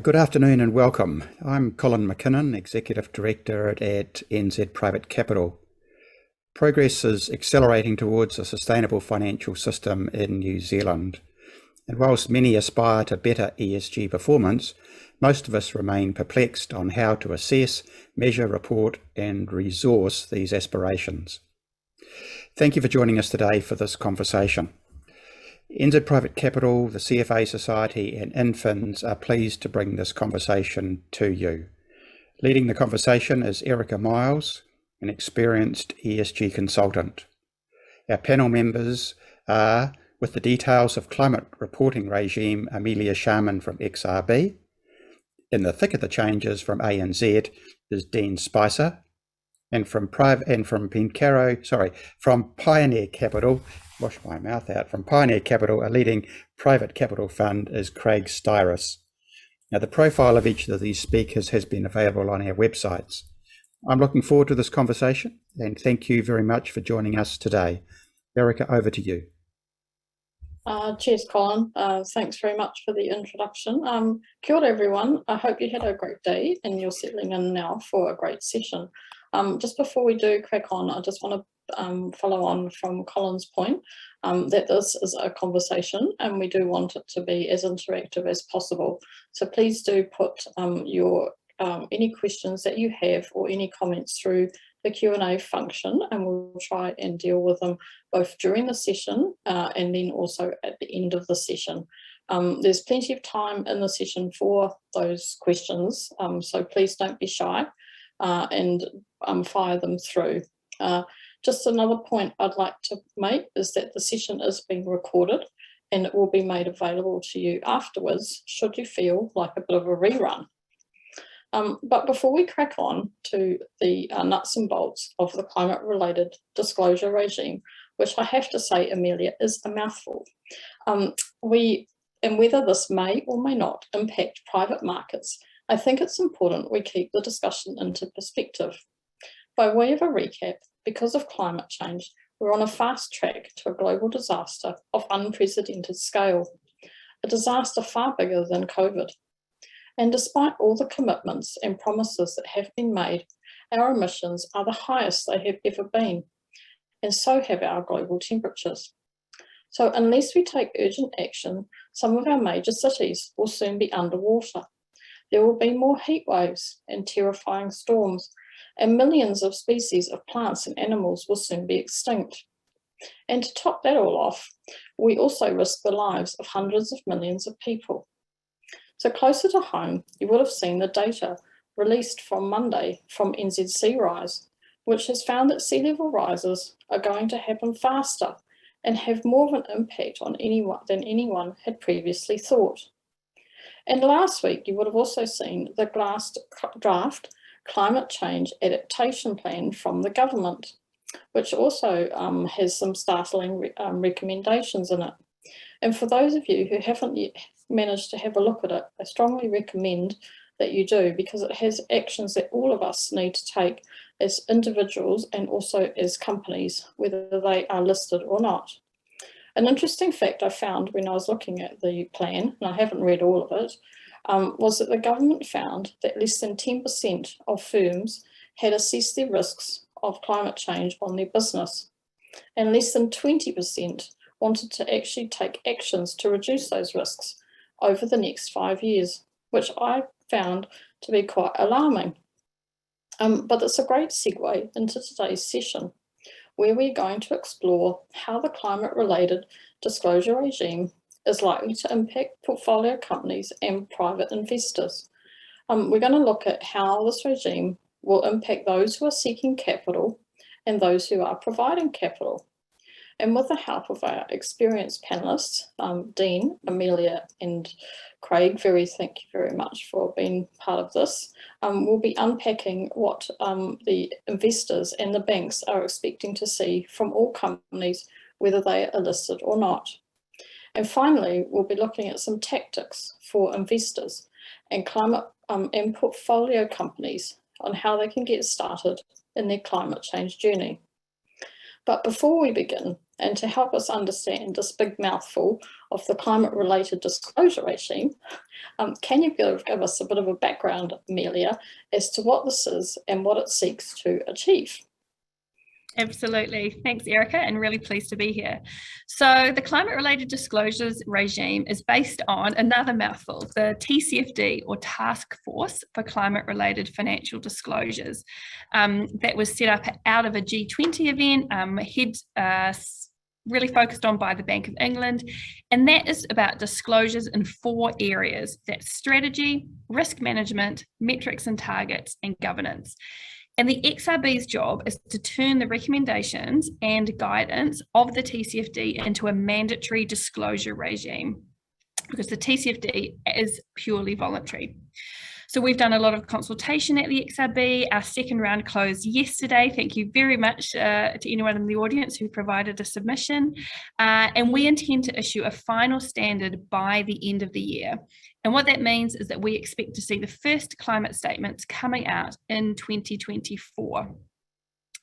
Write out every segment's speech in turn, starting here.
Good afternoon and welcome. I'm Colin McKinnon, Executive Director at NZ Private Capital. Progress is accelerating towards a sustainable financial system in New Zealand. And whilst many aspire to better ESG performance, most of us remain perplexed on how to assess, measure, report and resource these aspirations. Thank you for joining us today for this conversation. NZ Private Capital, the CFA Society and Infins are pleased to bring this conversation to you. Leading the conversation is Erica Miles, an experienced ESG consultant. Our panel members are, with the details of climate reporting regime, Amelia Sharman from XRB. In the thick of the changes from ANZ is Dean Spicer, and from Pioneer Capital, from Pioneer Capital, a leading private capital fund, is Craig Styris. Now, the profile of each of these speakers has been available on our websites. I'm looking forward to this conversation and thank you very much for joining us today. Erica, over to you. Cheers, Colin. Thanks very much for the introduction. Kia ora, everyone. I hope you had a great day and you're settling in now for a great session. Just before we do crack on, I just want to follow on from Colin's point that this is a conversation and we do want it to be as interactive as possible. So please do put your any questions that you have or any comments through the Q&A function, and we'll try and deal with them both during the session and then also at the end of the session. There's plenty of time in the session for those questions, so please don't be shy and fire them through. Just another point I'd like to make is that the session is being recorded and it will be made available to you afterwards should you feel like a bit of a rerun. But before we crack on to the nuts and bolts of the climate-related disclosure regime, which I have to say, Amelia, is a mouthful, and whether this may or may not impact private markets, I think it's important we keep the discussion into perspective. By way of a recap, because of climate change, we're on a fast track to a global disaster of unprecedented scale, a disaster far bigger than COVID. And despite all the commitments and promises that have been made, our emissions are the highest they have ever been, and so have our global temperatures. So unless we take urgent action, some of our major cities will soon be underwater. There will be more heat waves and terrifying storms, and millions of species of plants and animals will soon be extinct. And to top that all off, we also risk the lives of hundreds of millions of people. So closer to home, you would have seen the data released from Monday from NZ Sea Rise, which has found that sea level rises are going to happen faster and have more of an impact on than anyone had previously thought. And last week, you would have also seen the draft Climate Change Adaptation Plan from the government, which also has some startling recommendations in it. And for those of you who haven't yet managed to have a look at it, I strongly recommend that you do, because it has actions that all of us need to take as individuals and also as companies, whether they are listed or not. An interesting fact I found when I was looking at the plan, and I haven't read all of it, was that the government found that less than 10% of firms had assessed their risks of climate change on their business, and less than 20% wanted to actually take actions to reduce those risks over the next 5 years, which I found to be quite alarming. But it's a great segue into today's session, where we're going to explore how the climate-related disclosure regime is likely to impact portfolio companies and private investors. We're going to look at how this regime will impact those who are seeking capital and those who are providing capital. And with the help of our experienced panelists, Dean, Amelia and Craig, thank you very much for being part of this. We'll be unpacking what the investors and the banks are expecting to see from all companies, whether they are listed or not. And finally, we'll be looking at some tactics for investors and climate and portfolio companies on how they can get started in their climate change journey. But before we begin, and to help us understand this big mouthful of the climate-related disclosure regime, can you give us a bit of a background, Amelia, as to what this is and what it seeks to achieve? Absolutely. Thanks, Erica, and really pleased to be here. So the climate-related disclosures regime is based on another mouthful, the TCFD, or Task Force for Climate-Related Financial Disclosures. That was set up out of a G20 event, really focused on by the Bank of England, and that is about disclosures in 4 areas. That's strategy, risk management, metrics and targets, and governance. And the XRB's job is to turn the recommendations and guidance of the TCFD into a mandatory disclosure regime, because the TCFD is purely voluntary. So we've done a lot of consultation at the XRB. Our second round closed yesterday. Thank you very much to anyone in the audience who provided a submission. And we intend to issue a final standard by the end of the year. And what that means is that we expect to see the first climate statements coming out in 2024.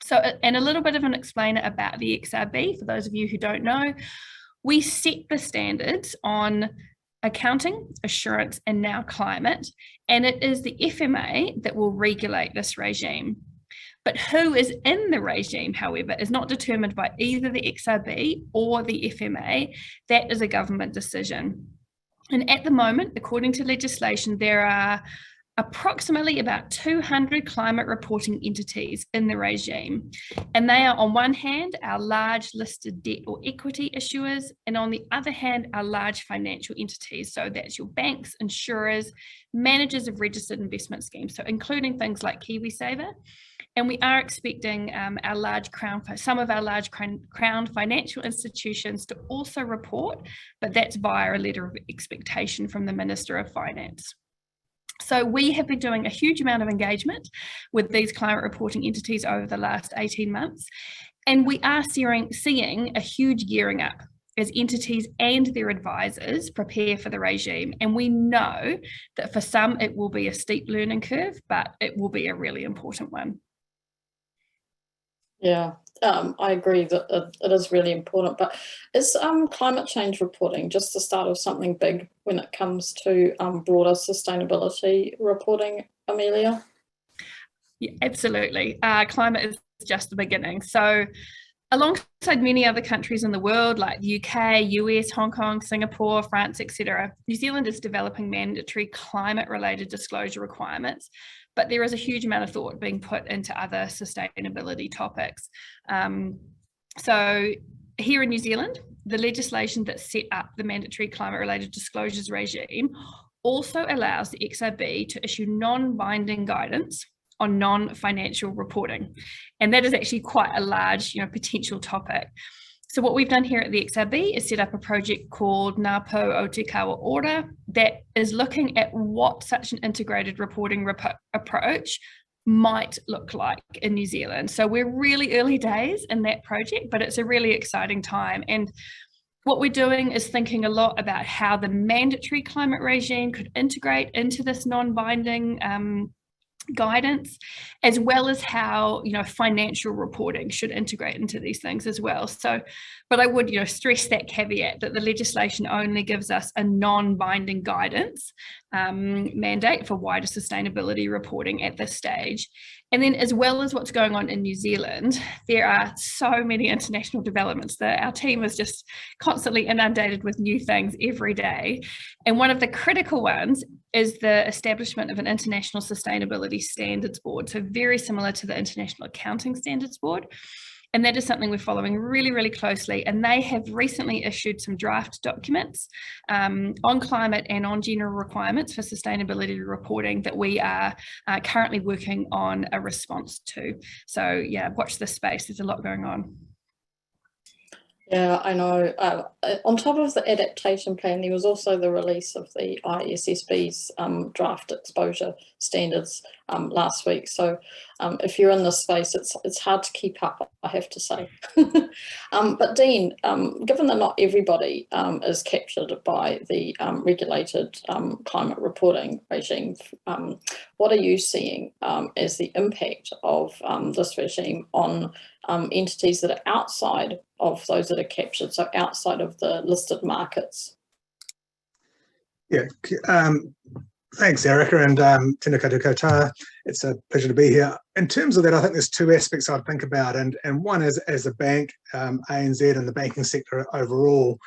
So, and a little bit of an explainer about the XRB, for those of you who don't know, we set the standards on accounting, assurance, and now climate, and it is the FMA that will regulate this regime. But who is in the regime, however, is not determined by either the XRB or the FMA. That is a government decision. And at the moment, according to legislation, there are approximately about 200 climate reporting entities in the regime. And they are, on one hand, our large listed debt or equity issuers, and on the other hand, our large financial entities. So that's your banks, insurers, managers of registered investment schemes, so including things like KiwiSaver. And we are expecting some of our large crown financial institutions to also report, but that's via a letter of expectation from the Minister of Finance. So we have been doing a huge amount of engagement with these climate reporting entities over the last 18 months, and we are seeing a huge gearing up as entities and their advisors prepare for the regime. And we know that for some it will be a steep learning curve, but it will be a really important one. Yeah, I agree that it is really important, but is climate change reporting just the start of something big when it comes to broader sustainability reporting, Amelia? Yeah, absolutely. Climate is just the beginning. So alongside many other countries in the world, like the UK, US, Hong Kong, Singapore, France, etc., New Zealand is developing mandatory climate-related disclosure requirements. But there is a huge amount of thought being put into other sustainability topics. So here in New Zealand, the legislation that set up the mandatory climate-related disclosures regime also allows the XRB to issue non-binding guidance on non-financial reporting. And that is actually quite a large, potential topic. So what we've done here at the XRB is set up a project called Ngā Pou o Te Kawa Order that is looking at what such an integrated reporting approach might look like in New Zealand. So we're really early days in that project, but it's a really exciting time. And what we're doing is thinking a lot about how the mandatory climate regime could integrate into this non-binding guidance, as well as how financial reporting should integrate into these things as well. So, but I would stress that caveat that the legislation only gives us a non-binding guidance mandate for wider sustainability reporting at this stage. And then, as well as what's going on in New Zealand, there are so many international developments that our team is just constantly inundated with new things every day. And one of the critical ones is the establishment of an International Sustainability Standards Board, so very similar to the International Accounting Standards Board. And that is something we're following really, really closely. And they have recently issued some draft documents on climate and on general requirements for sustainability reporting that we are currently working on a response to. So yeah, watch this space. There's a lot going on. Yeah, I know. On top of the adaptation plan, there was also the release of the ISSB's draft exposure standards last week. So if you're in this space, it's hard to keep up, I have to say. But Dean, given that not everybody is captured by the regulated climate reporting regime, what are you seeing as the impact of this regime on entities that are outside of those that are captured, so outside of the listed markets? Yeah, thanks, Erica, and tēnā koutou koutou. It's a pleasure to be here. In terms of that, I think there's two aspects I'd think about, and one is, as a bank, ANZ and the banking sector overall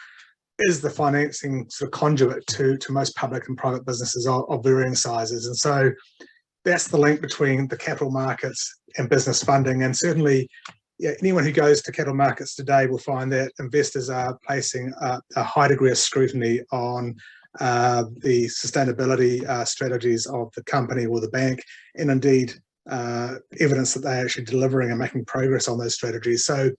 is the financing sort of conduit to most public and private businesses of varying sizes, and so that's the link between the capital markets and business funding. And certainly, yeah, anyone who goes to capital markets today will find that investors are placing a high degree of scrutiny on the sustainability strategies of the company or the bank, and indeed evidence that they're actually delivering and making progress on those strategies. So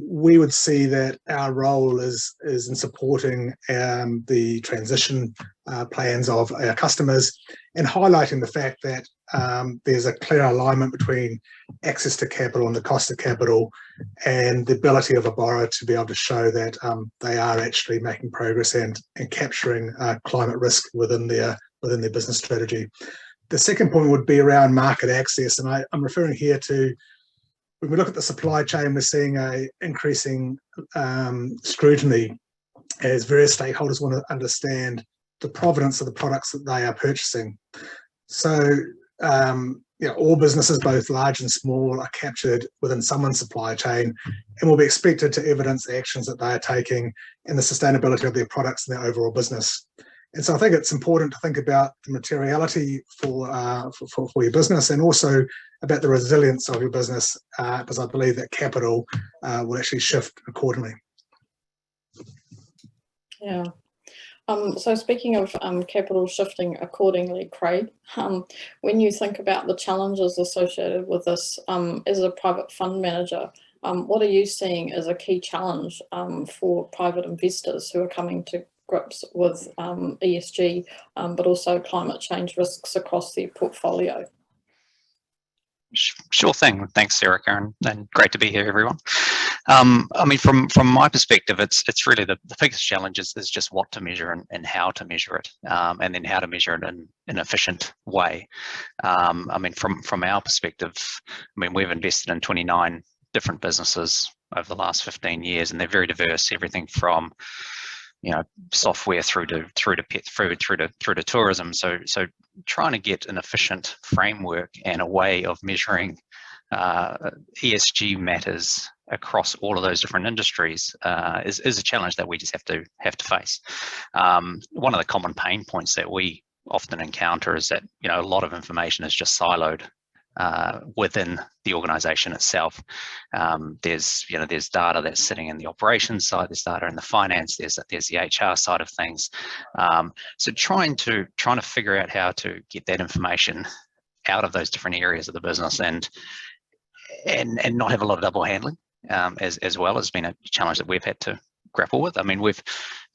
we would see that our role is in supporting the transition plans of our customers and highlighting the fact that there's a clear alignment between access to capital and the cost of capital, and the ability of a borrower to be able to show that they are actually making progress and capturing climate risk within their business strategy. The second point would be around market access, and I'm referring here to, when we look at the supply chain, we're seeing a increasing scrutiny as various stakeholders want to understand the provenance of the products that they are purchasing. So all businesses, both large and small, are captured within someone's supply chain and will be expected to evidence the actions that they are taking and the sustainability of their products and their overall business. And so I think it's important to think about the materiality for your business, and also about the resilience of your business, because I believe that capital will actually shift accordingly. Yeah. So speaking of capital shifting accordingly, Craig, when you think about the challenges associated with this as a private fund manager, what are you seeing as a key challenge for private investors who are coming to grips with ESG, but also climate change risks across their portfolio? Sure thing. Thanks, Erica, and great to be here, everyone. I mean, from my perspective, it's really the biggest challenge is just what to measure and how to measure it, and then how to measure it in an efficient way. I mean, from our perspective, I mean, we've invested in 29 different businesses over the last 15 years, and they're very diverse. Everything from software through to pet food, through to tourism. So trying to get an efficient framework and a way of measuring ESG matters across all of those different industries is a challenge that we just have to face. One of the common pain points that we often encounter is that a lot of information is just siloed within the organization itself. There's data that's sitting in the operations side, there's data in the finance, there's the HR side of things. So trying to figure out how to get that information out of those different areas of the business and not have a lot of double handling as well has been a challenge that we've had to grapple with. I mean, we've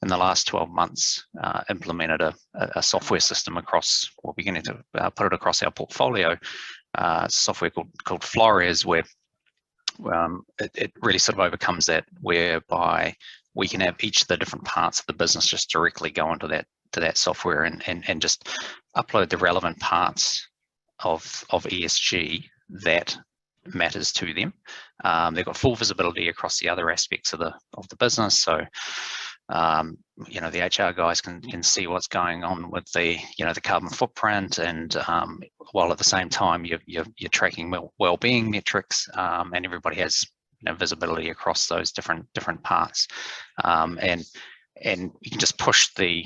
in the last 12 months implemented a software system across, we're beginning to put it across our portfolio, software called Flores, where it really sort of overcomes that, whereby we can have each of the different parts of the business just directly go into that software and just upload the relevant parts of ESG that matters to them. They've got full visibility across the other aspects of the business. So the HR guys can see what's going on with the carbon footprint, and while at the same time you're tracking well-being metrics, and everybody has visibility across those different parts, and you can just push the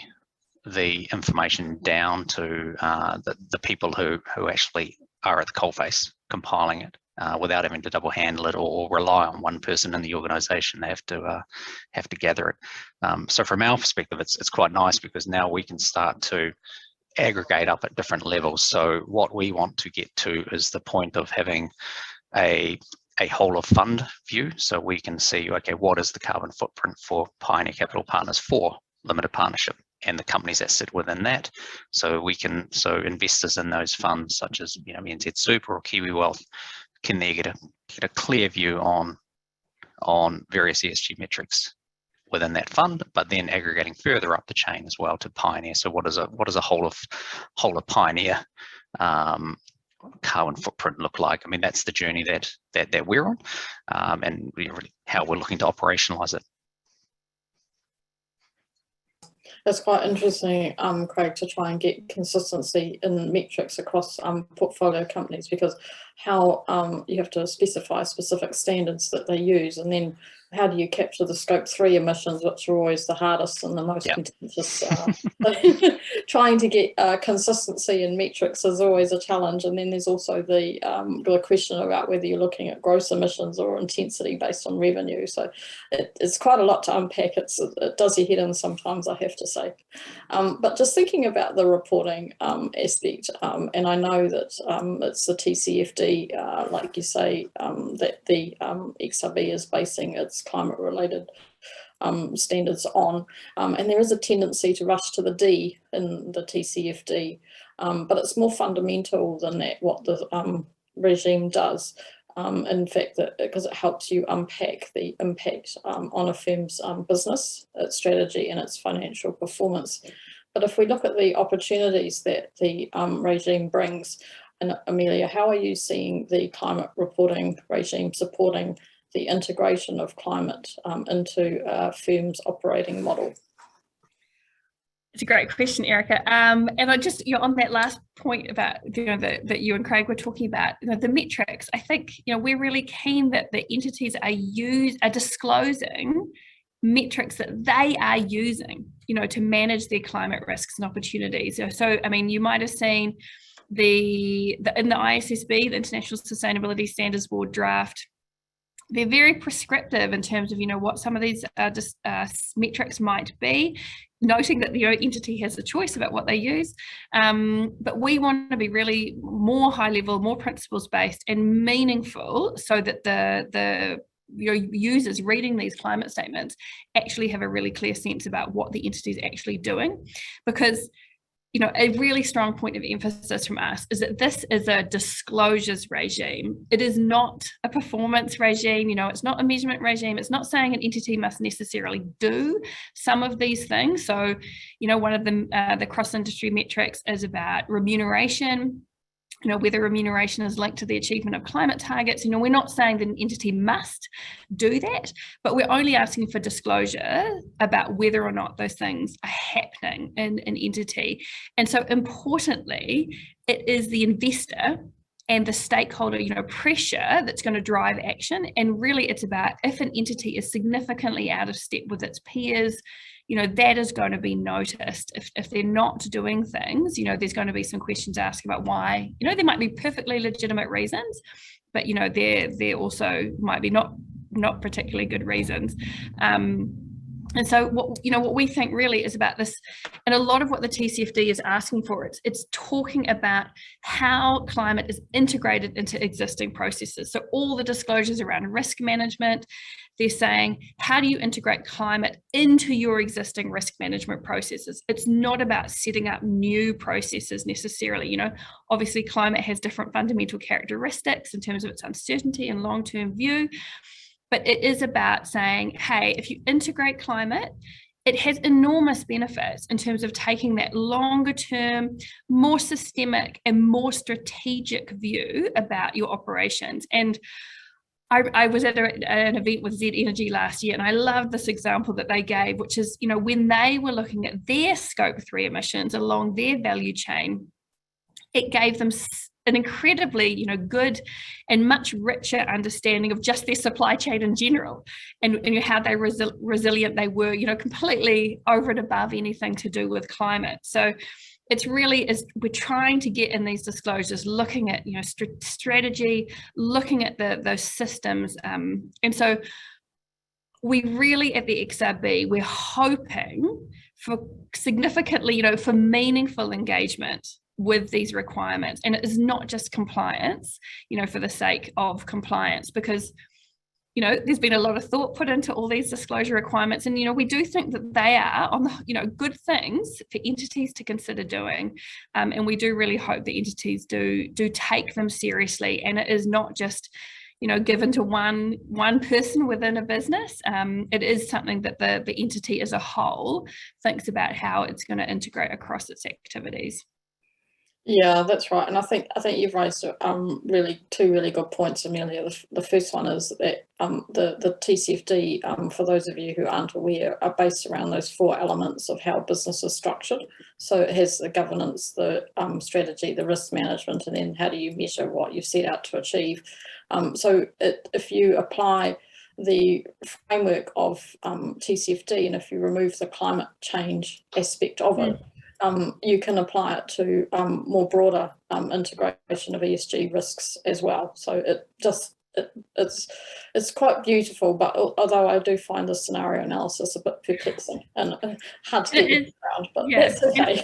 information down to the people who actually are at the coalface compiling it, without having to double handle it or rely on one person in the organization. They have to gather it. So from our perspective, it's quite nice, because now we can start to aggregate up at different levels. So what we want to get to is the point of having a a whole of fund view, so we can see, okay, what is the carbon footprint for Pioneer Capital Partners for limited partnership and the companies that sit within that. So investors in those funds, such as NZ Super or Kiwi Wealth, can there get a clear view on various ESG metrics within that fund, but then aggregating further up the chain as well to Pioneer. So what does a whole of Pioneer carbon footprint look like? I mean, that's the journey that we're on, and really how we're looking to operationalize it. It's quite interesting, Craig, to try and get consistency in metrics across portfolio companies, because how you have to specify specific standards that they use, and then how do you capture the scope 3 emissions, which are always the hardest and the most contentious. Trying to get consistency in metrics is always a challenge. And then there's also the question about whether you're looking at gross emissions or intensity based on revenue. So it's quite a lot to unpack. It does your head in sometimes, I have to say. But just thinking about the reporting aspect, and I know that it's the TCFD, like you say, that the XRB is basing its climate related standards on, and there is a tendency to rush to the D in the TCFD, but it's more fundamental than that, what the regime does. In fact, because it helps you unpack the impact on a firm's business, its strategy and its financial performance. But if we look at the opportunities that the regime brings, and Amelia, how are you seeing the climate reporting regime supporting the integration of climate into a firm's operating model? It's a great question, Erica. And I just, on that last point about, that you and Craig were talking about, the metrics, I think, we're really keen that the entities are disclosing metrics that they are using, to manage their climate risks and opportunities. So, I mean, you might have seen in the ISSB, the International Sustainability Standards Board draft, they're very prescriptive in terms of, what some of these metrics might be, noting that the entity has a choice about what they use. But we want to be really more high level, more principles based and meaningful, so that the users reading these climate statements actually have a really clear sense about what the entity is actually doing. Because a really strong point of emphasis from us is that this is a disclosures regime. It is not a performance regime. It's not a measurement regime. It's not saying an entity must necessarily do some of these things. So, one of the cross-industry metrics is about remuneration. Whether remuneration is linked to the achievement of climate targets. We're not saying that an entity must do that, but we're only asking for disclosure about whether or not those things are happening in an entity. And so importantly, it is the investor and the stakeholder, pressure that's going to drive action. And really it's about, if an entity is significantly out of step with its peers, that is going to be noticed. If they're not doing things, there's going to be some questions asked about why. There might be perfectly legitimate reasons, but there also might be not particularly good reasons. And so what we think really is about this, and a lot of what the TCFD is asking for, it's talking about how climate is integrated into existing processes. So all the disclosures around risk management, they're saying, how do you integrate climate into your existing risk management processes? It's not about setting up new processes necessarily. Obviously climate has different fundamental characteristics in terms of its uncertainty and long-term view. But it is about saying, hey, if you integrate climate, it has enormous benefits in terms of taking that longer term, more systemic and more strategic view about your operations. And I was at an event with Z Energy last year, and I loved this example that they gave, which is, when they were looking at their scope 3 emissions along their value chain, it gave them an incredibly, good and much richer understanding of just their supply chain in general, and how they resilient they were, completely over and above anything to do with climate. So it's really, we're trying to get in these disclosures, looking at, strategy, looking at those systems. And so we really, at the XRB, we're hoping for significantly, for meaningful engagement with these requirements. And it is not just compliance, for the sake of compliance, because there's been a lot of thought put into all these disclosure requirements, and we do think that they are on the good things for entities to consider doing, and we do really hope that entities do take them seriously, and it is not just given to one person within a business. It is something that the entity as a whole thinks about how it's going to integrate across its activities. Yeah, that's right. And I think you've raised two really good points, Amelia. The first one is that the TCFD, for those of you who aren't aware, are based around those 4 elements of how business is structured. So it has the governance, the strategy, the risk management, and then how do you measure what you set out to achieve. If you apply the framework of TCFD, and if you remove the climate change aspect of it, you can apply it to more broader integration of ESG risks as well. So it's quite beautiful, but although I do find the scenario analysis a bit perplexing and hard to get around, but that's okay.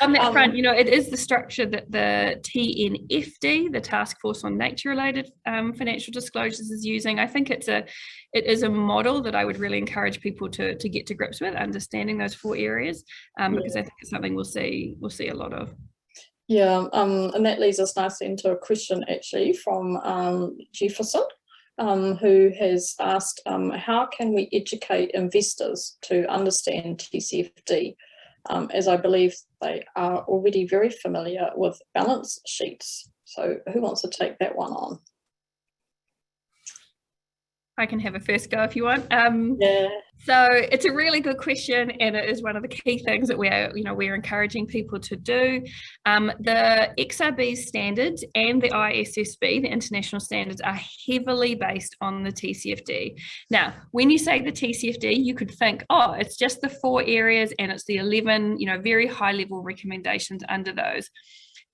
On that front, it is the structure that the TNFD, the Task Force on Nature-related Financial Disclosures, is using. I think it is a model that I would really encourage people to get to grips with, understanding those 4 areas, because I think it's something we'll see a lot of. Yeah, and that leads us nicely into a question actually from Jefferson, who has asked, how can we educate investors to understand TCFD, as I believe they are already very familiar with balance sheets. So who wants to take that one on? I can have a first go if you want. Yeah. So it's a really good question, and it is one of the key things that we're encouraging people to do. The XRB standards and the ISSB, the international standards, are heavily based on the TCFD. Now, when you say the TCFD, you could think, oh, it's just the 4 areas and it's the 11, very high level recommendations under those.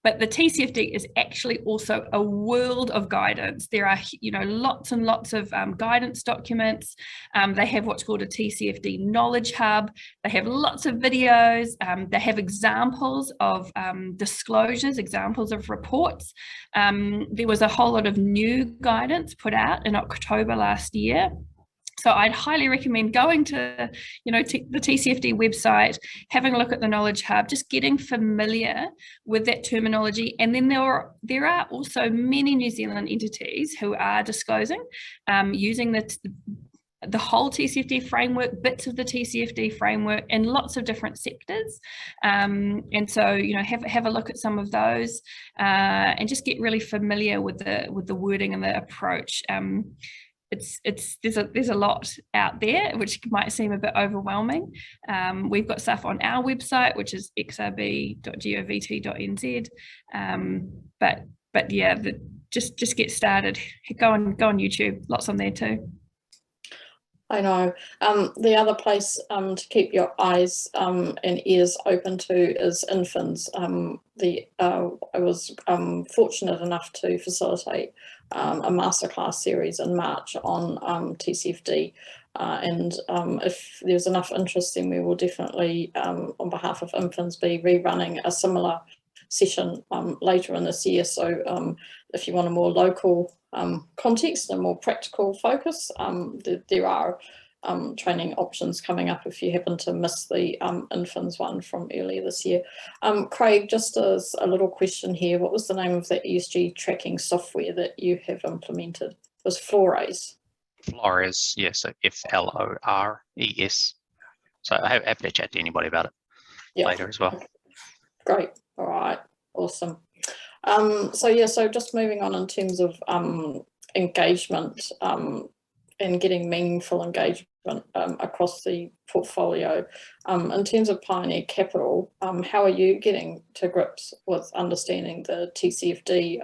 But the TCFD is actually also a world of guidance. There are, lots and lots of guidance documents. They have what's called a TCFD knowledge hub. They have lots of videos. They have examples of disclosures, examples of reports. There was a whole lot of new guidance put out in October last year. So I'd highly recommend going to, the TCFD website, having a look at the Knowledge Hub, just getting familiar with that terminology. And then there are also many New Zealand entities who are disclosing using the whole TCFD framework, bits of the TCFD framework in lots of different sectors. And so, have a look at some of those and just get really familiar with the wording and the approach. There's a lot out there which might seem a bit overwhelming. We've got stuff on our website, which is xrb.govt.nz. But yeah, just get started. Go on YouTube. Lots on there too. I know. The other place to keep your eyes and ears open to is INFINS. I was fortunate enough to facilitate a masterclass series in March on TCFD, and if there's enough interest, then we will definitely, on behalf of INFINS, be rerunning a similar session later in this year. So if you want a more local context and more practical focus, there are training options coming up if you happen to miss the INFINS one from earlier this year. Craig, just as a little question here, what was the name of the ESG tracking software that you have implemented? It was Flores. Flores, yes, so Flores. So I have to chat to anybody about it later as well. Great. All right. Awesome. So just moving on in terms of engagement and getting meaningful engagement across the portfolio. In terms of Pioneer Capital, how are you getting to grips with understanding the TCFD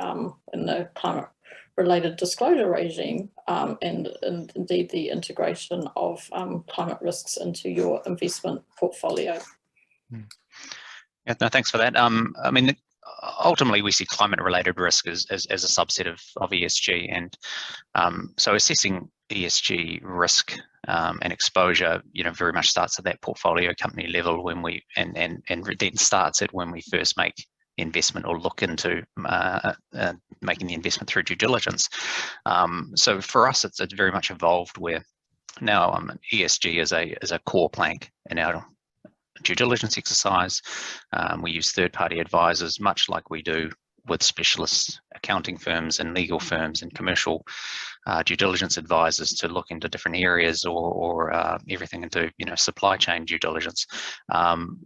and the climate-related disclosure regime, and indeed the integration of climate risks into your investment portfolio? Yeah, no, thanks for that. I mean, ultimately, we see climate-related risk as a subset of ESG, and so assessing ESG risk and exposure, very much starts at that portfolio company level when we and then starts at when we first make investment or look into making the investment through due diligence. So for us, it's very much evolved where now ESG is a core plank in our due diligence exercise. We use third-party advisors, much like we do with specialist accounting firms and legal firms and commercial due diligence advisors to look into different areas or everything into supply chain due diligence.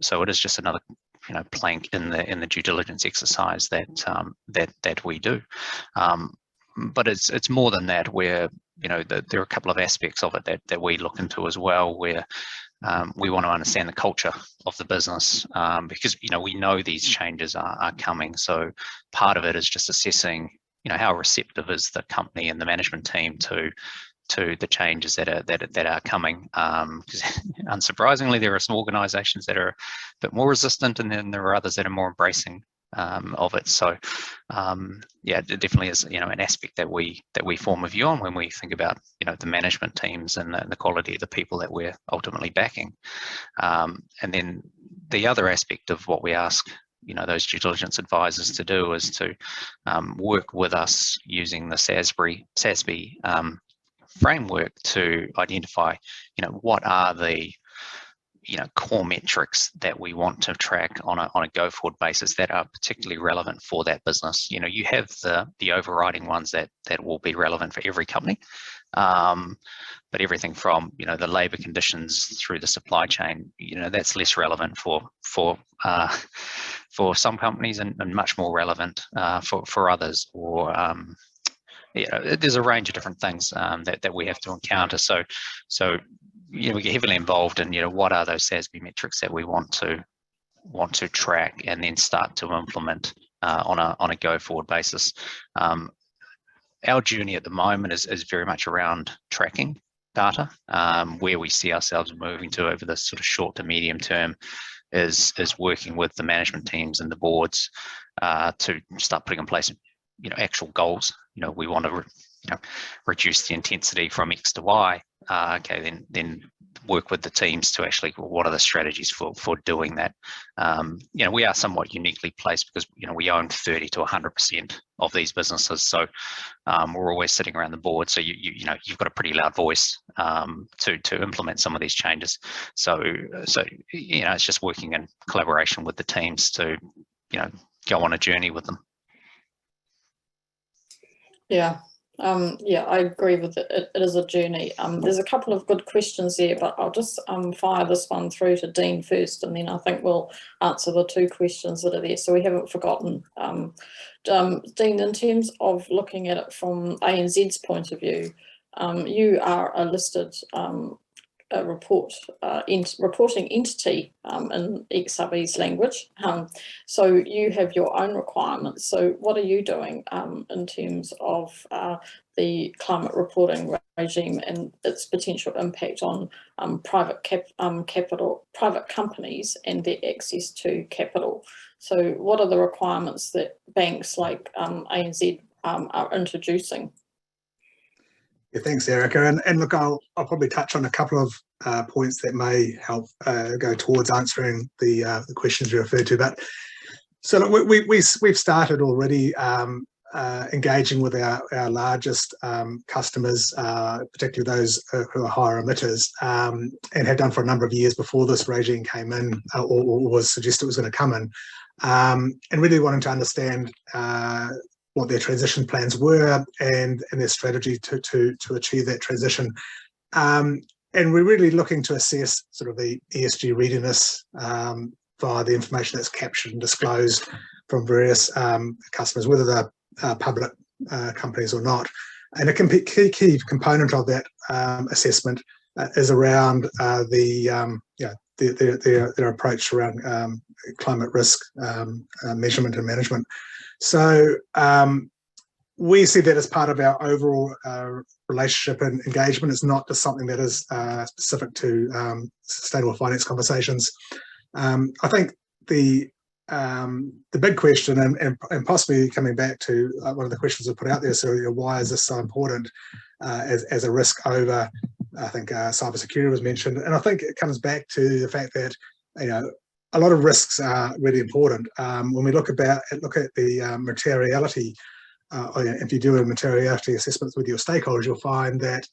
So it is just another plank in the due diligence exercise that we do. But it's more than that, where there are a couple of aspects of it that we look into as well, where we want to understand the culture of the business, because we know these changes are coming. So part of it is just assessing how receptive is the company and the management team to the changes that are coming. Because unsurprisingly, there are some organisations that are a bit more resistant, and then there are others that are more embracing of it. So yeah, it definitely is an aspect that we form a view on when we think about the management teams and the quality of the people that we're ultimately backing. And then the other aspect of what we ask those due diligence advisors to do is to work with us using the SASB framework to identify what are the core metrics that we want to track on a go-forward basis that are particularly relevant for that business. You have the overriding ones that will be relevant for every company, but everything from the labour conditions through the supply chain, that's less relevant for some companies and much more relevant for others. Or there's a range of different things that we have to encounter. So we get heavily involved in what are those SASB metrics that we want to track and then start to implement on a go forward basis. Our journey at the moment is very much around tracking data. Where we see ourselves moving to over the sort of short to medium term is working with the management teams and the boards to start putting in place actual goals. We want to reduce the intensity from X to Y. Okay, then work with the teams to actually, what are the strategies for doing that? We are somewhat uniquely placed because we own 30 to 100% of these businesses, so we're always sitting around the board. So you've got a pretty loud voice to implement some of these changes. So it's just working in collaboration with the teams to go on a journey with them. Yeah. Yeah, I agree with it. It is a journey. There's a couple of good questions there, but I'll just fire this one through to Dean first, and then I think we'll answer the two questions that are there, so we haven't forgotten. Dean, in terms of looking at it from ANZ's point of view, you are a listed reporting entity in ex-sub's language, so you have your own requirements. So what are you doing in terms of the climate reporting regime and its potential impact on private companies and their access to capital? So what are the requirements that banks like ANZ are introducing? Yeah, thanks, Erica. And look, I'll probably touch on a couple of points that may help go towards answering the questions you referred to. But so look, we've started already engaging with our largest customers, particularly those who are higher emitters, and have done for a number of years before this regime came in or was suggested it was going to come in, and really wanting to understand what their transition plans were and their strategy to achieve that transition. And we're really looking to assess sort of the ESG readiness via the information that's captured and disclosed from various customers, whether they're public companies or not. And a key component of that assessment is around their approach around climate risk measurement and management. So we see that as part of our overall relationship and engagement. It's not just something that is specific to sustainable finance conversations. I think the big question, and possibly coming back to one of the questions we put out there, so why is this so important as a risk over, I think cybersecurity was mentioned, and I think it comes back to the fact that a lot of risks are really important. When we look at the materiality, if you do a materiality assessment with your stakeholders, you'll find that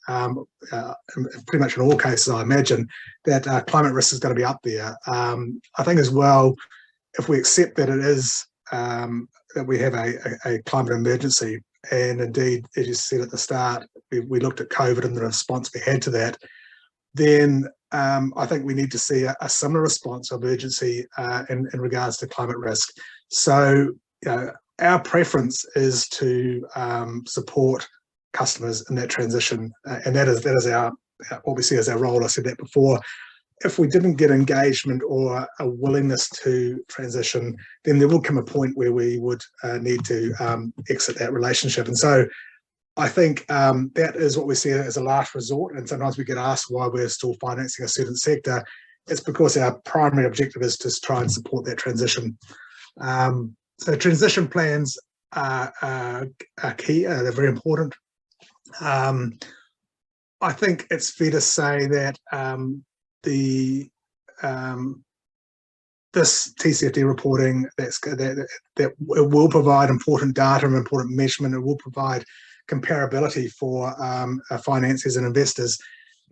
pretty much in all cases, I imagine, that climate risk is going to be up there. I think as well, if we accept that it is, that we have a climate emergency, and indeed, as you said at the start, we looked at COVID and the response we had to that, then I think we need to see a similar response of urgency in regards to climate risk. So, our preference is to support customers in that transition, and that is our what we see as our role. I said that before. If we didn't get engagement or a willingness to transition, then there will come a point where we would need to exit that relationship. And so I think that is what we see as a last resort. And sometimes we get asked why we're still financing a certain sector. It's because our primary objective is to try and support that transition. So transition plans are key. They're very important. I think it's fair to say that this TCFD reporting that it will provide important data and important measurement. It will provide comparability for financiers and investors,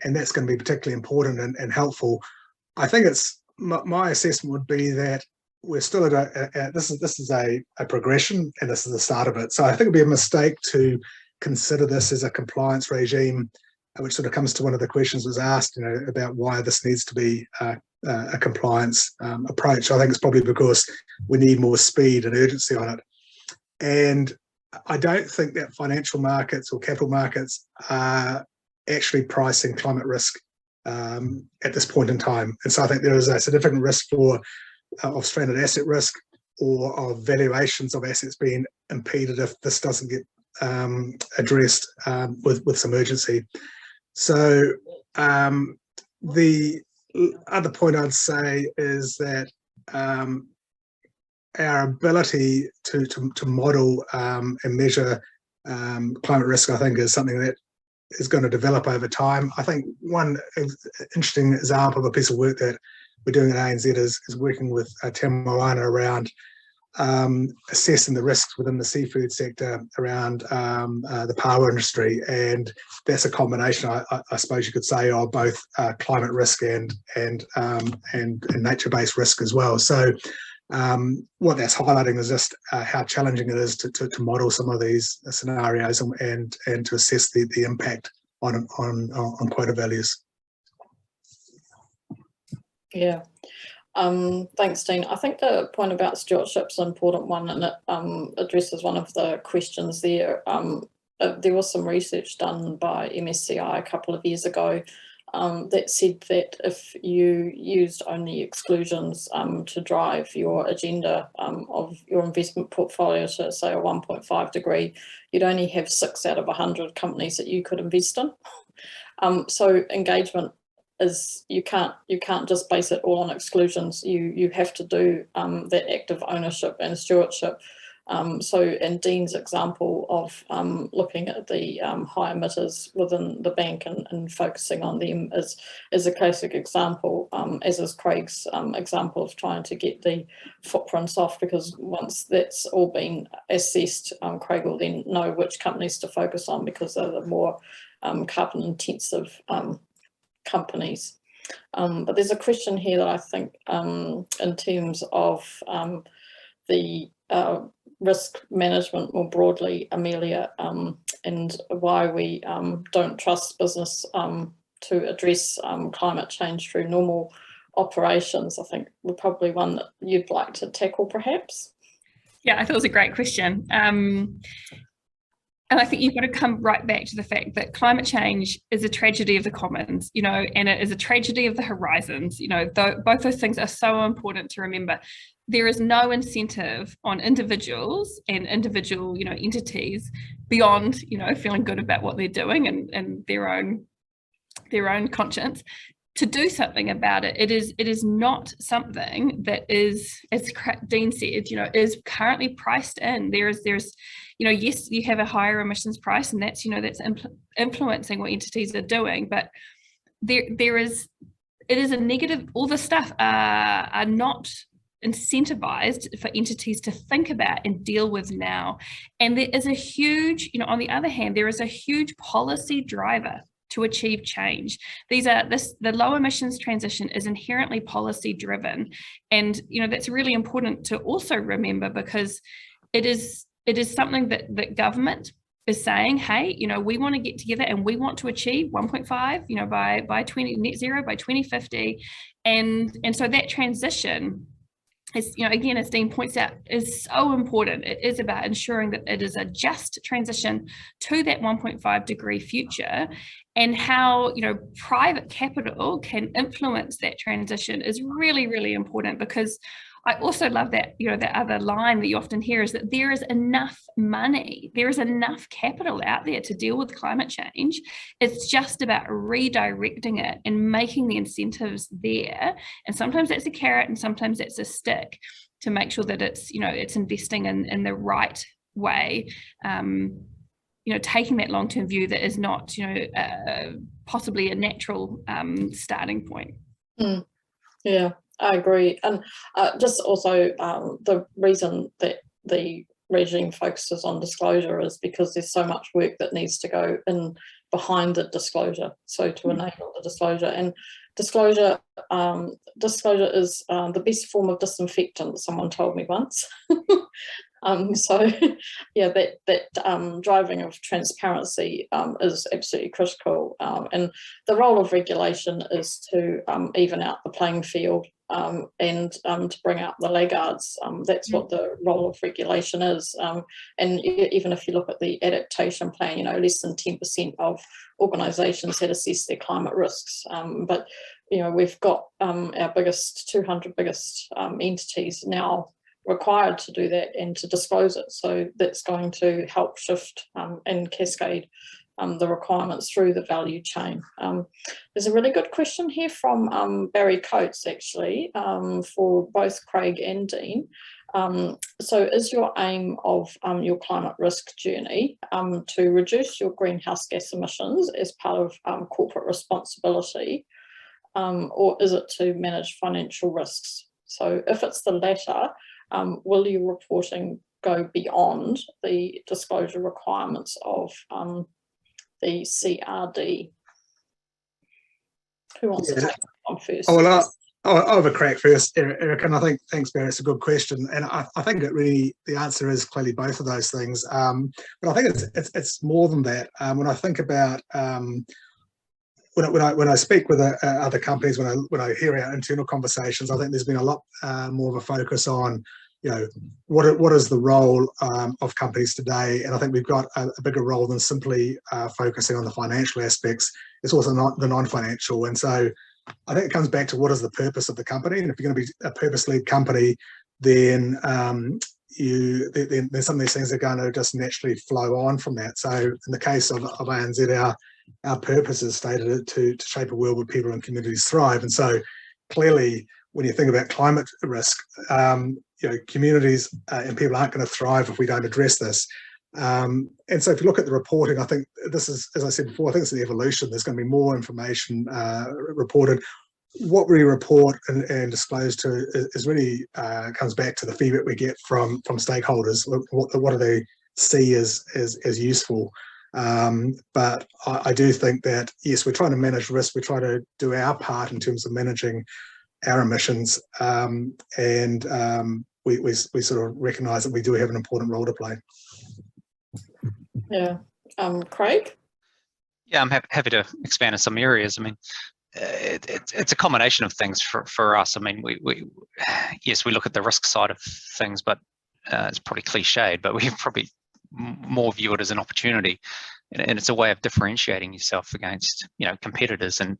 and that's going to be particularly important and helpful. I think it's my assessment would be that we're still at this is a progression, and this is the start of it. So I think it'd be a mistake to consider this as a compliance regime, which sort of comes to one of the questions was asked, about why this needs to be a compliance approach. I think it's probably because we need more speed and urgency on it. And I don't think that financial markets or capital markets are actually pricing climate risk at this point in time. And so I think there is a significant risk of stranded asset risk or of valuations of assets being impeded if this doesn't get addressed with some urgency. So the other point I'd say is that our ability to model and measure climate risk, I think, is something that is going to develop over time. I think one interesting example of a piece of work that we're doing at ANZ is working with Te Moana around assessing the risks within the seafood sector around the power industry, and that's a combination, I suppose you could say, of both climate risk and nature-based risk as well. So what that's highlighting is just how challenging it is to model some of these scenarios and to assess the impact on quota values. Yeah. Thanks, Dean. I think the point about stewardship is an important one, and it addresses one of the questions there. There was some research done by MSCI a couple of years ago that said that if you used only exclusions to drive your agenda of your investment portfolio to, say, a 1.5 degree, you'd only have 6 out of 100 companies that you could invest in. So engagement is, you can't just base it all on exclusions. You have to do that active ownership and stewardship. So in Dean's example of looking at the high emitters within the bank and focusing on them is a classic example, as is Craig's example of trying to get the footprints off, because once that's all been assessed, Craig will then know which companies to focus on because they're the more carbon intensive companies. But there's a question here that I think in terms of the risk management more broadly, Amelia, and why we don't trust business to address climate change through normal operations. I think we're probably one that you'd like to tackle, perhaps. Yeah, I thought it was a great question. And I think you've got to come right back to the fact that climate change is a tragedy of the commons, and it is a tragedy of the horizons. Both those things are so important to remember. There is no incentive on individuals and individual, entities beyond, feeling good about what they're doing and their own conscience to do something about it. It is not something that is, as Dean said, is currently priced in. There's yes, you have a higher emissions price, and that's, that's influencing what entities are doing, but there is it is a negative. All the stuff are not incentivized for entities to think about and deal with now. And there is a huge, on the other hand, there is a huge policy driver to achieve change. The low emissions transition is inherently policy driven. And, that's really important to also remember, because it is something that government is saying, hey, we want to get together and we want to achieve 1.5, by net zero by 2050. And so that transition is, again, as Dean points out, is so important. It is about ensuring that it is a just transition to that 1.5 degree future, and how, private capital can influence that transition is really, really important. Because I also love that, that other line that you often hear is that there is enough money, there is enough capital out there to deal with climate change. It's just about redirecting it and making the incentives there. And sometimes that's a carrot and sometimes that's a stick, to make sure that it's, it's investing in the right way. Taking that long-term view that is not, possibly a natural starting point. Yeah, I agree. And just also the reason that the regime focuses on disclosure is because there's so much work that needs to go in behind the disclosure. So to enable the disclosure, and disclosure is the best form of disinfectant, someone told me once. So yeah, that driving of transparency is absolutely critical, and the role of regulation is to even out the playing field, and to bring out the laggards. That's what the role of regulation is, and even if you look at the adaptation plan, less than 10% of organisations had assessed their climate risks, but we've got our 200 biggest entities now required to do that and to disclose it. So that's going to help shift and cascade the requirements through the value chain. There's a really good question here from Barry Coates, actually, for both Craig and Dean. So is your aim of your climate risk journey to reduce your greenhouse gas emissions as part of corporate responsibility, or is it to manage financial risks? So if it's the latter, will your reporting go beyond the disclosure requirements of the CRD? Who wants to take that one first? Oh, well, I'll have a crack first, Eric, and I think, thanks, Barry, it's a good question. And I think the answer is clearly both of those things. But I think it's more than that. When I think about, when I speak with other companies, when I hear our internal conversations, I think there's been a lot more of a focus on, what is the role of companies today? And I think we've got a bigger role than simply focusing on the financial aspects. It's also not the non-financial. And so I think it comes back to what is the purpose of the company. And if you're going to be a purpose-led company, then then some of these things are going to just naturally flow on from that. So in the case of ANZ, our purpose is stated to shape a world where people and communities thrive. And so clearly, when you think about climate risk, communities and people aren't going to thrive if we don't address this. And so if you look at the reporting, I think this is, as I said before, I think it's an evolution. There's going to be more information reported. What we report and disclose to is really comes back to the feedback we get from stakeholders. What do they see as useful? But I do think that, yes, we're trying to manage risk. We try to do our part in terms of managing our emissions, and we sort of recognise that we do have an important role to play. Yeah. Craig? Yeah, I'm happy to expand in some areas. I mean, it's a combination of things for us. I mean, yes, we look at the risk side of things, but it's probably cliched, but we probably more view it as an opportunity, and it's a way of differentiating yourself against competitors. And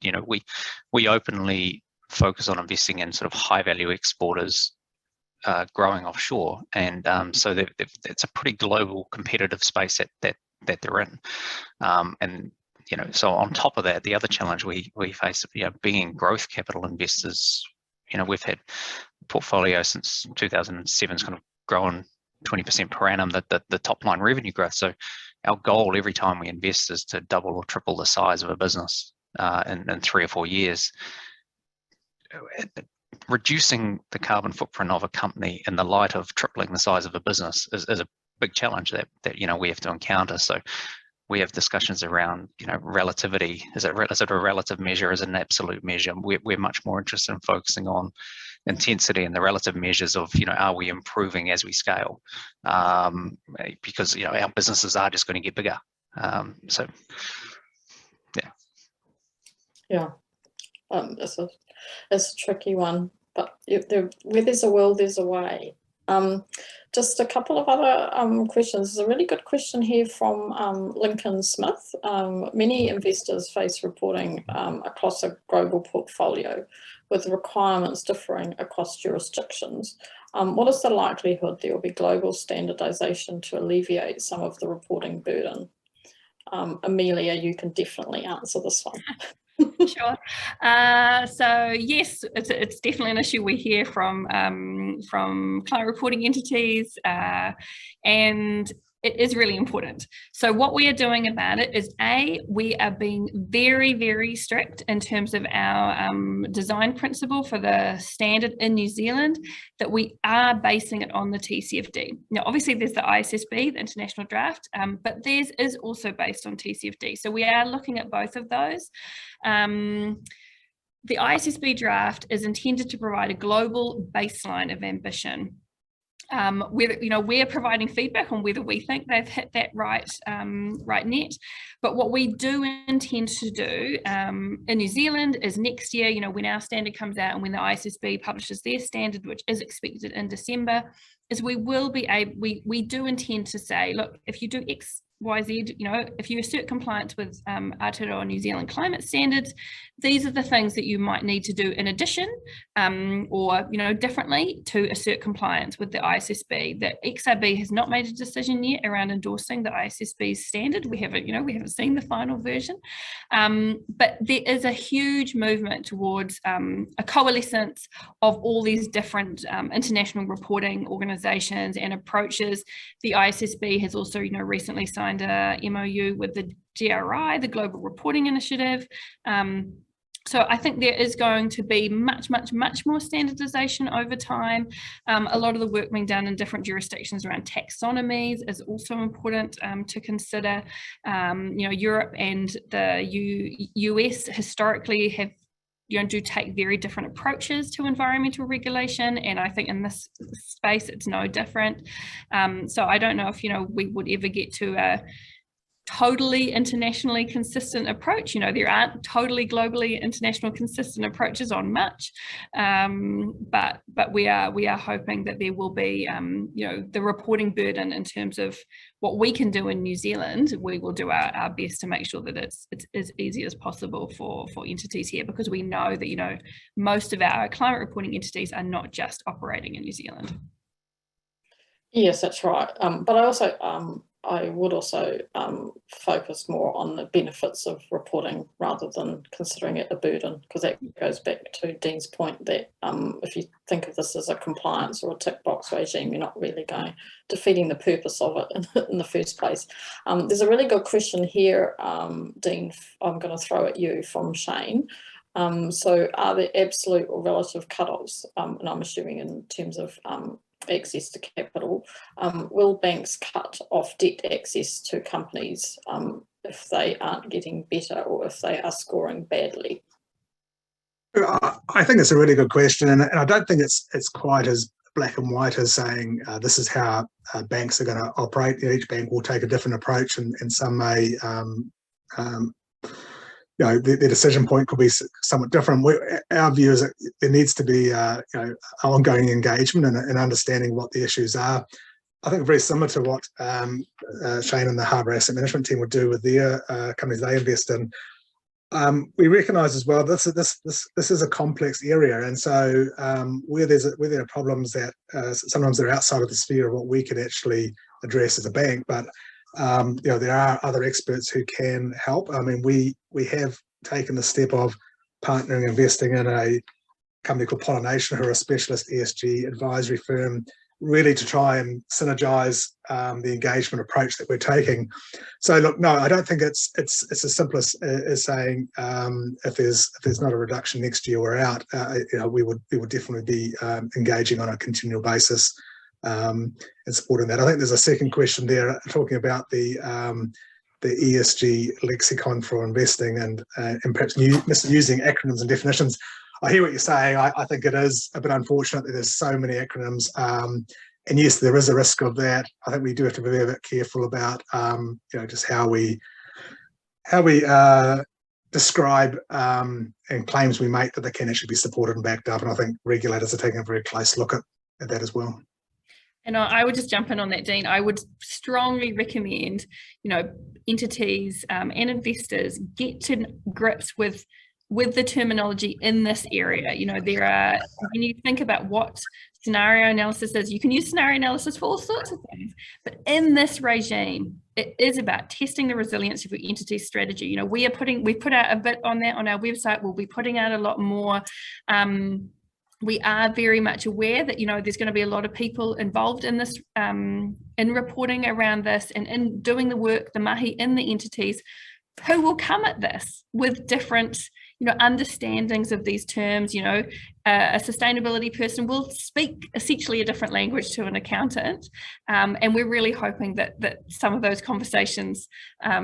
we openly focus on investing in sort of high value exporters growing offshore, and so it's a pretty global competitive space that they're in, and so on top of that, the other challenge we face, being growth capital investors, we've had portfolio since 2007 has kind of grown 20% per annum, the top line revenue growth. So our goal every time we invest is to double or triple the size of a business in 3 or 4 years. reducing the carbon footprint of a company in the light of tripling the size of a business is a big challenge that we have to encounter. So we have discussions around, relativity. Is it a relative measure? Is it an absolute measure? We're much more interested in focusing on intensity and the relative measures of, are we improving as we scale? Because, our businesses are just going to get bigger. So, yeah. Yeah, it's a tricky one, but where there's a will, there's a way. Just a couple of other questions. There's a really good question here from Lincoln Smith. Many investors face reporting across a global portfolio with requirements differing across jurisdictions. What is the likelihood there will be global standardization to alleviate some of the reporting burden? Amelia, you can definitely answer this one. Sure. So yes, it's definitely an issue we hear from client reporting entities, and it is really important. So what we are doing about it is, we are being very, very strict in terms of our design principle for the standard in New Zealand, that we are basing it on the TCFD. Now, obviously there's the ISSB, the international draft, but theirs is also based on TCFD. So we are looking at both of those. The ISSB draft is intended to provide a global baseline of ambition. We're providing feedback on whether we think they've hit that right net. But what we do intend to do in New Zealand is next year, when our standard comes out and when the ISSB publishes their standard, which is expected in December, is we will be able, we do intend to say, look, if you do X, Y, Z, if you assert compliance with Aotearoa New Zealand climate standards, these are the things that you might need to do in addition, or differently, to assert compliance with the ISSB. The XRB has not made a decision yet around endorsing the ISSB's standard. We haven't seen the final version, but there is a huge movement towards a coalescence of all these different international reporting organisations and approaches. The ISSB has also, recently signed a MOU with the GRI, the Global Reporting Initiative. So I think there is going to be much more standardization over time. A lot of the work being done in different jurisdictions around taxonomies is also important to consider. Europe and the US historically have do take very different approaches to environmental regulation, and I think in this space it's no different. So I don't know if we would ever get to a totally internationally consistent approach. There aren't totally globally international consistent approaches on much, but we are hoping that there will be the reporting burden in terms of what we can do in New Zealand. We will do our best to make sure that it's as easy as possible for entities here, because we know that most of our climate reporting entities are not just operating in New Zealand. Yes, that's right. But I would also focus more on the benefits of reporting rather than considering it a burden, because that goes back to Dean's point that if you think of this as a compliance or a tick box regime, you're not really defeating the purpose of it in the first place. There's a really good question here, Dean, I'm going to throw at you, from Shane. So are there absolute or relative cutoffs, and I'm assuming in terms of access to capital, will banks cut off debt access to companies if they aren't getting better or if they are scoring badly? I think it's a really good question, and I don't think it's quite as black and white as saying this is how banks are going to operate. Each bank will take a different approach, and some may their decision point could be somewhat different. Our view is that there needs to be ongoing engagement and understanding what the issues are. I think very similar to what Shane and the Harbour Asset Management team would do with their companies they invest in. We recognise as well this is a complex area, and so where there are problems that sometimes they're outside of the sphere of what we can actually address as a bank, but there are other experts who can help. I mean, we have taken the step of partnering, investing in a company called Pollination, who are a specialist ESG advisory firm really to try and synergize the engagement approach that we're taking. So look, no, I don't think it's as simple as saying if there's not a reduction next year, we're out. We would definitely be engaging on a continual basis and supporting that. I think there's a second question there talking about the ESG lexicon for investing and perhaps misusing acronyms and definitions. I hear what you're saying. I think it is a bit unfortunate that there's so many acronyms. And yes, there is a risk of that. I think we do have to be a bit careful about just how we describe and claims we make that they can actually be supported and backed up. And I think regulators are taking a very close look at that as well. And I would just jump in on that, Dean. I would strongly recommend, entities and investors get to grips with the terminology in this area. There are, when you think about what scenario analysis is, you can use scenario analysis for all sorts of things, but in this regime, it is about testing the resilience of your entity strategy. We put out a bit on that on our website. We'll be putting out a lot more. We are very much aware that, there's going to be a lot of people involved in this, in reporting around this and in doing the work, the mahi in the entities, who will come at this with different, understandings of these terms. A sustainability person will speak essentially a different language to an accountant. And we're really hoping that some of those conversations, are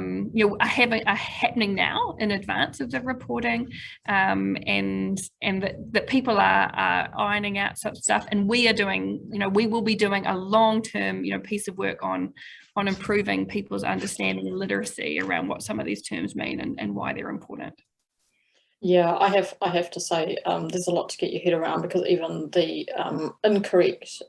happening now in advance of the reporting, and that people are ironing out such stuff. And we are doing, we will be doing a long-term, piece of work on improving people's understanding and literacy around what some of these terms mean and why they're important. Yeah, I have to say there's a lot to get your head around, because even the incorrect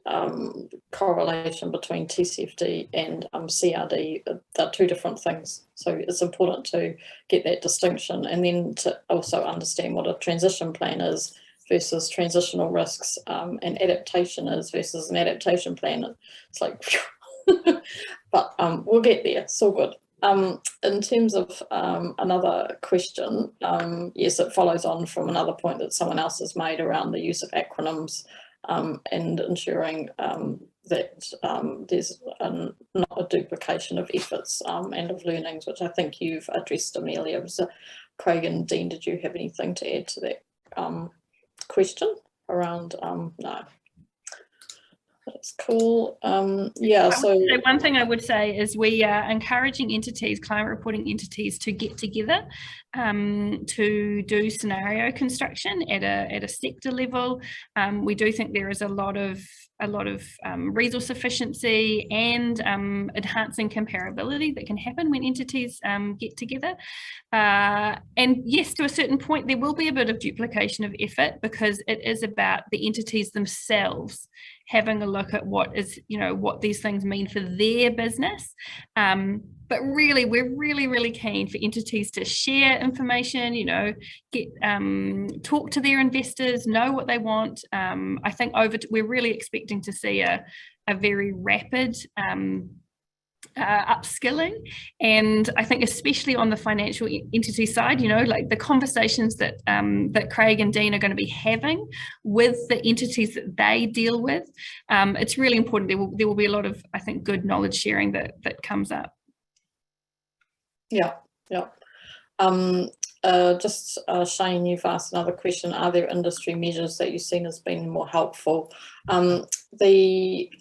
correlation between TCFD and CRD, they're two different things. So it's important to get that distinction, and then to also understand what a transition plan is versus transitional risks, and adaptation is versus an adaptation plan. It's like, but we'll get there. It's all good. In terms of another question, yes, it follows on from another point that someone else has made around the use of acronyms, and ensuring that there's not a duplication of efforts and of learnings, which I think you've addressed, Amelia. So, Craig and Dean, did you have anything to add to that question around? No. That's cool. Yeah, so one thing I would say is we are encouraging entities, climate reporting entities, to get together to do scenario construction at a sector level. We do think there is a lot of resource efficiency and enhancing comparability that can happen when entities get together. And yes, to a certain point, there will be a bit of duplication of effort, because it is about the entities themselves having a look at what these things mean for their business. But really, we're really keen for entities to share information, talk to their investors, know what they want. I think we're really expecting to see a very rapid upskilling, and I think especially on the financial entity side, like the conversations that Craig and Dean are going to be having with the entities that they deal with, it's really important. There will be a lot of, I think, good knowledge sharing that comes up. Yeah. Just Shane, you've asked another question. Are there industry measures that you've seen as being more helpful? I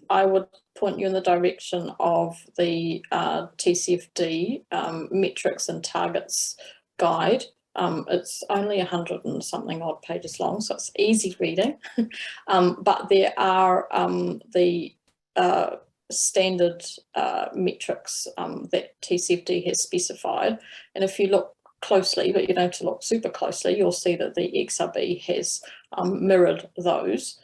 would point you in the direction of the TCFD metrics and targets guide. It's only 100 and something odd pages long, so it's easy reading. But there are the standard metrics that TCFD has specified, and if you look closely, but you don't have to look super closely, you'll see that the XRB has mirrored those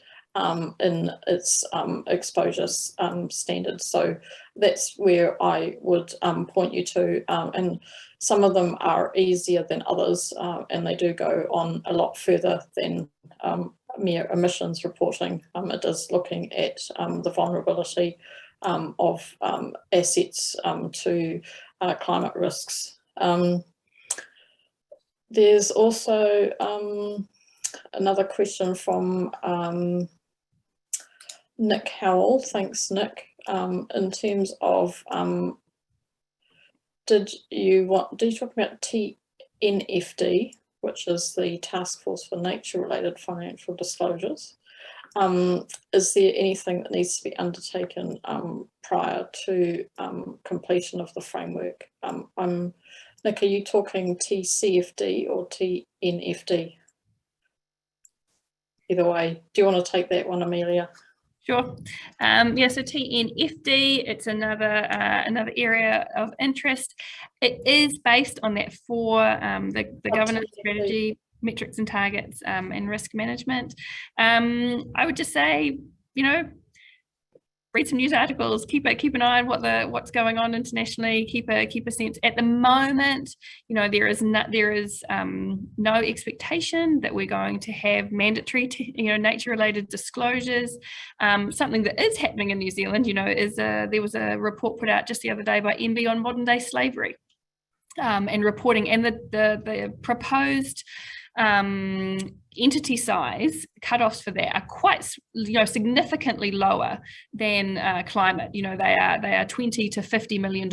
in its exposure standards. So that's where I would point you to, and some of them are easier than others, and they do go on a lot further than mere emissions reporting. It is looking at the vulnerability of assets to climate risks. There's also another question from Nick Howell, thanks Nick. In terms of, did you talk about TNFD, which is the Task Force for Nature-Related Financial Disclosures? Is there anything that needs to be undertaken prior to completion of the framework? Nick, are you talking TCFD or TNFD? Either way, do you want to take that one, Amelia? Sure. Yeah, so TNFD, it's another area of interest. It is based on that the governance strategy, metrics and targets, and risk management. I would just say, read some news articles, keep an eye on what's going on internationally, keep a sense. At the moment, there is no expectation that we're going to have mandatory nature-related disclosures. Something that is happening in New Zealand, is there was a report put out just the other day by Envy on modern day slavery, and reporting, and the proposed entity size cutoffs for that are quite significantly lower than climate. They are $20 to $50 million,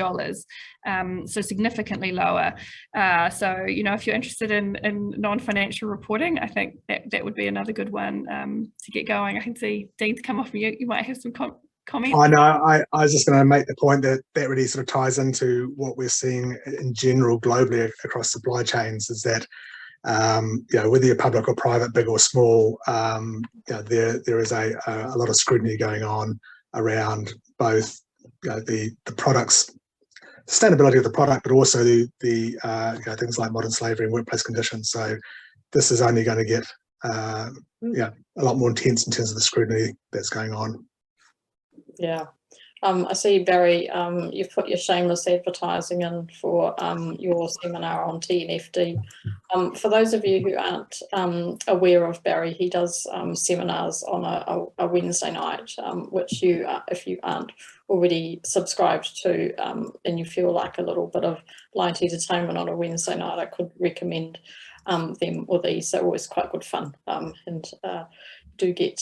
so significantly lower. So if you're interested in non-financial reporting, I think that would be another good one to get going. I can see Dean's come off mute. You might have some comments. I know. I was just going to make the point that really sort of ties into what we're seeing in general globally across supply chains, is that whether you're public or private, big or small, there is a lot of scrutiny going on around both the products, sustainability of the product, but also the things like modern slavery and workplace conditions. So this is only going to get a lot more intense in terms of the scrutiny that's going on. Yeah. I see, Barry, you've put your shameless advertising in for your seminar on TNFD. For those of you who aren't aware of Barry, he does seminars on a Wednesday night, which if you aren't already subscribed to and you feel like a little bit of light entertainment on a Wednesday night, I could recommend them or these. They're always quite good fun, and do get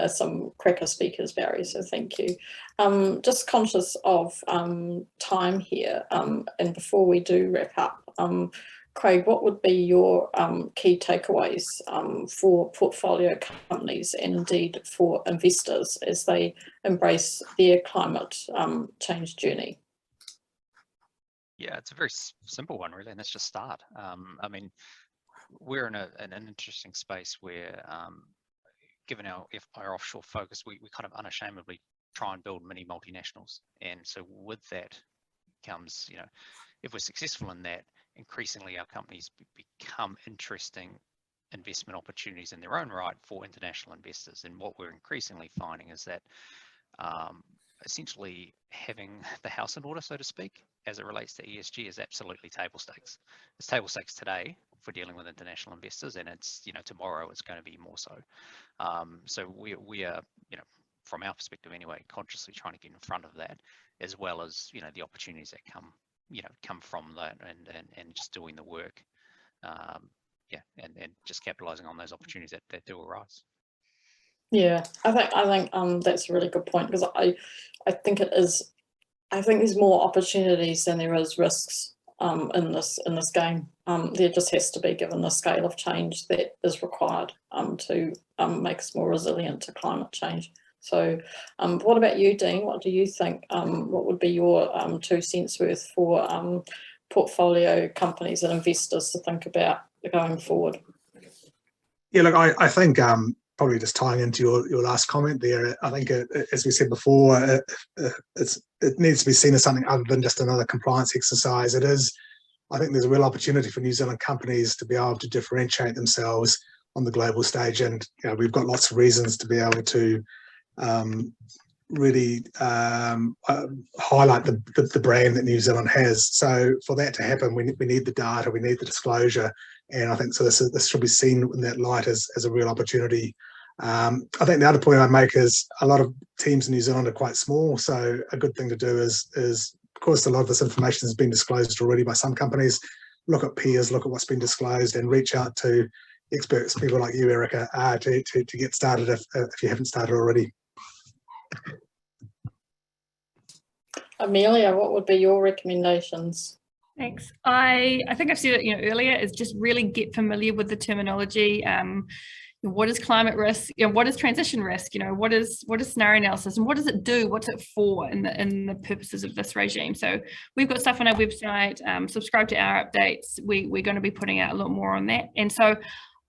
some cracker speakers, Barry, so thank you. Just conscious of time here, and before we do wrap up, Craig, what would be your key takeaways for portfolio companies and indeed for investors as they embrace their climate change journey? Yeah, it's a very simple one, really, and let's just start. I mean, we're in an interesting space where, given our offshore focus, we kind of unashamedly try and build mini multinationals. And so with that comes, if we're successful in that, increasingly our companies become interesting investment opportunities in their own right for international investors. And what we're increasingly finding is that essentially having the house in order, so to speak, as it relates to ESG is absolutely table stakes. It's table stakes today for dealing with international investors, and it's, tomorrow it's going to be more so. So we are, from our perspective anyway, consciously trying to get in front of that, as well as, the opportunities that come from that, and just doing the work, and just capitalizing on those opportunities that do arise. Yeah, I think that's a really good point, because I think there's more opportunities than there is risks in this game. There just has to be, given the scale of change that is required to make us more resilient to climate change. So what about you, Dean? What do you think? What would be your 2 cents worth for portfolio companies and investors to think about going forward? Yeah, look, I think probably just tying into your last comment there, I think, as we said before, it needs to be seen as something other than just another compliance exercise. It is, I think there's a real opportunity for New Zealand companies to be able to differentiate themselves on the global stage. And we've got lots of reasons to be able to really highlight the brand that New Zealand has. So for that to happen, we need the data, we need the disclosure. And I think so this should be seen in that light as a real opportunity. I think the other point I'd make is a lot of teams in New Zealand are quite small. So a good thing to do is of course, a lot of this information has been disclosed already by some companies. Look at peers, look at what's been disclosed, and reach out to experts, people like you, Erica, to get started if you haven't started already. Amelia, what would be your recommendations? Thanks. I think I've said it, earlier, is just really get familiar with the terminology. What is climate risk? What is transition risk? What is scenario analysis, and what does it do? What's it for in the purposes of this regime? So we've got stuff on our website. Subscribe to our updates. We're going to be putting out a lot more on that. And so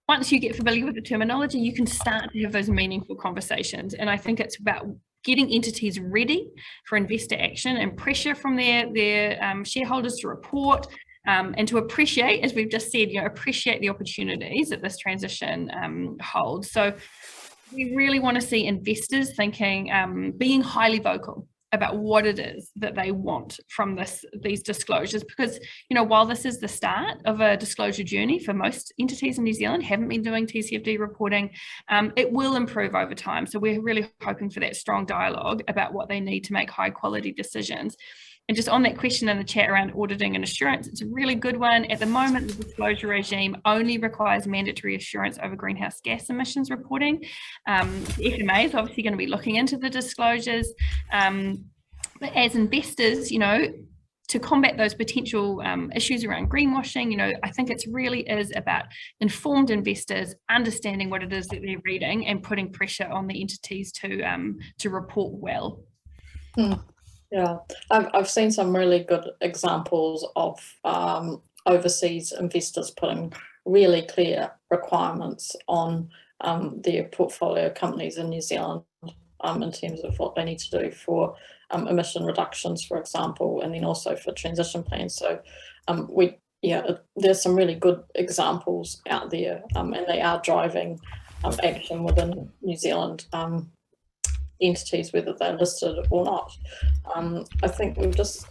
once you get familiar with the terminology, you can start to have those meaningful conversations. And I think it's about getting entities ready for investor action and pressure from their shareholders to report, and to appreciate, as we've just said, appreciate the opportunities that this transition holds. So we really want to see investors thinking, being highly vocal about what it is that they want from these disclosures, because while this is the start of a disclosure journey for most entities in New Zealand, haven't been doing TCFD reporting, it will improve over time. So we're really hoping for that strong dialogue about what they need to make high quality decisions. And just on that question in the chat around auditing and assurance, it's a really good one. At the moment, the disclosure regime only requires mandatory assurance over greenhouse gas emissions reporting. The FMA is obviously going to be looking into the disclosures. But as investors, to combat those potential issues around greenwashing, I think it's really is about informed investors understanding what it is that they're reading and putting pressure on the entities to report well. Yeah, I've seen some really good examples of overseas investors putting really clear requirements on their portfolio companies in New Zealand in terms of what they need to do for emission reductions, for example, and then also for transition plans. So there's some really good examples out there, and they are driving action within New Zealand entities, whether they're listed or not. I think we'll just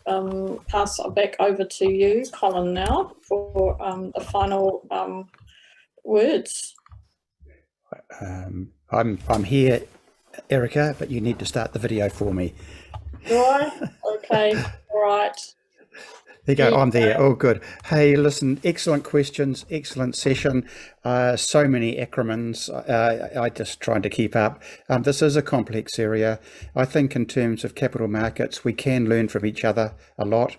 pass back over to you, Colin, now for the final words. I'm here, Erica, but you need to start the video for me. Do I? Okay, all right. There you go, I'm there. Oh, good. Hey, listen, excellent questions, excellent session. So many acronyms. I just trying to keep up. This is a complex area. I think in terms of capital markets, we can learn from each other a lot.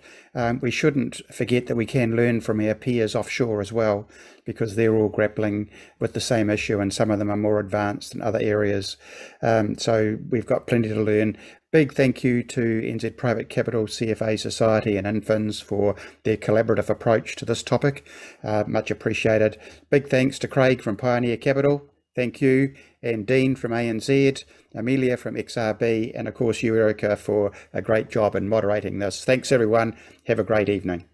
We shouldn't forget that we can learn from our peers offshore as well, because they're all grappling with the same issue, and some of them are more advanced in other areas. So we've got plenty to learn. Big thank you to NZ Private Capital, CFA Society and Infins for their collaborative approach to this topic. Much appreciated. Big thanks to Craig from Pioneer Capital. Thank you. And Dean from ANZ, Amelia from XRB, and of course you, Erica, for a great job in moderating this. Thanks everyone. Have a great evening.